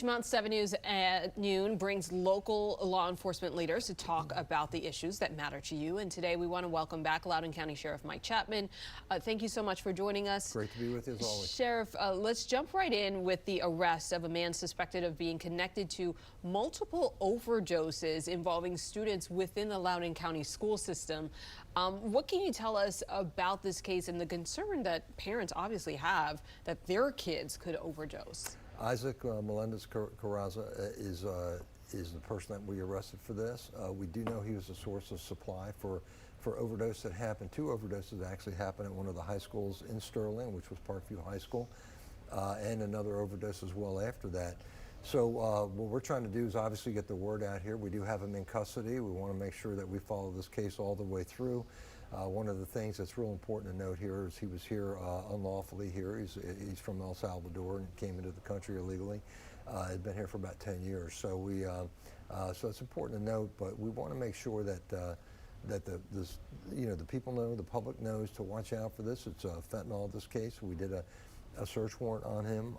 Mount 7 News at noon brings local law enforcement leaders to talk about the issues that matter to you. And today we want to welcome back Loudoun County Sheriff Mike Chapman. Thank you so much for joining us. Great to be with you as always. Sheriff, let's jump right in with the arrest of a man suspected of being connected to multiple overdoses involving students within the Loudoun County school system. What can you tell us about this case and the concern that parents obviously have that their kids could overdose? Isaac Melendez-Carranza is the person that we arrested for this. We do know he was a source of supply for overdose that happened. Two overdoses actually happened at one of the high schools in Sterling, which was Parkview High School, and another overdose as well after that. So what we're trying to do is obviously get the word out here. We do have him in custody. We want to make sure that we follow this case all the way through. One of the things that's real important to note here is he was here unlawfully here. He's from El Salvador and came into the country illegally. Had been here for about 10 years. So so it's important to note, but we want to make sure that the people know, the public knows to watch out for this. It's fentanyl. This case, we did a search warrant on him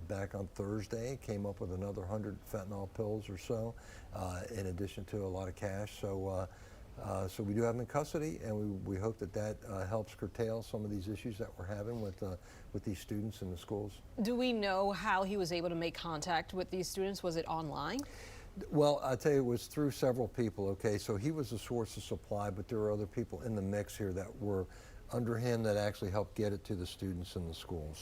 back on Thursday. Came up with another 100 fentanyl pills or so, in addition to a lot of cash. So we do have him in custody, and we hope that helps curtail some of these issues that we're having with these students in the schools. Do we know how he was able to make contact with these students? Was it online? Well, I tell you, it was through several people. Okay, so he was a source of supply, but there were other people in the mix here that were under him that actually helped get it to the students in the school.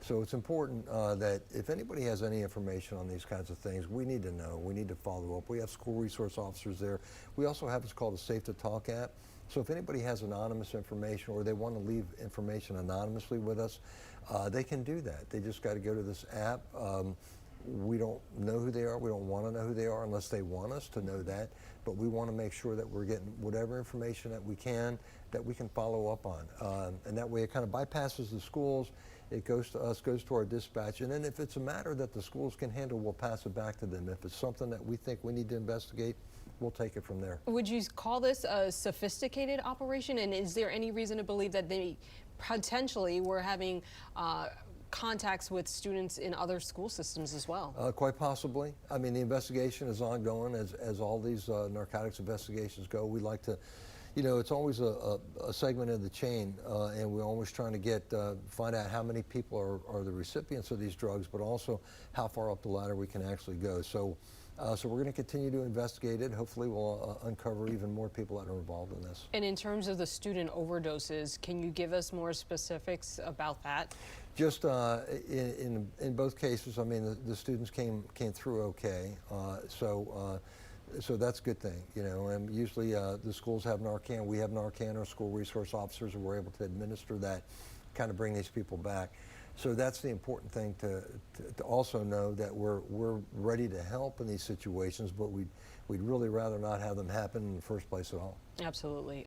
So it's important that if anybody has any information on these kinds of things, we need to know. We need to follow up. We have school resource officers there. We also have what's called a Safe to Talk app. So if anybody has anonymous information or they want to leave information anonymously with us, they can do that. They just got to go to this app. We don't know who they are. We don't want to know who they are unless they want us to know that. But we want to make sure that we're getting whatever information that we can follow up on. And that way it kind of bypasses the schools. It goes to us, goes to our dispatch. And then if it's a matter that the schools can handle, we'll pass it back to them. If it's something that we think we need to investigate, we'll take it from there. Would you call this a sophisticated operation? And is there any reason to believe that they potentially were having contacts with students in other school systems as well? Quite possibly. I mean, the investigation is ongoing as all these narcotics investigations go. We like to, it's always a segment of the chain, and we're always trying to find out how many people are the recipients of these drugs, but also how far up the ladder we can actually go. So we're going to continue to investigate it. Hopefully we'll uncover even more people that are involved in this. And in terms of the student overdoses, can you give us more specifics about that? Just in both cases, I mean, the students came through okay, so that's a good thing, and usually the schools have Narcan, we have Narcan, our school resource officers, and we're able to administer that, kind of bring these people back. So that's the important thing to also know, that we're ready to help in these situations, but we'd really rather not have them happen in the first place at all. Absolutely.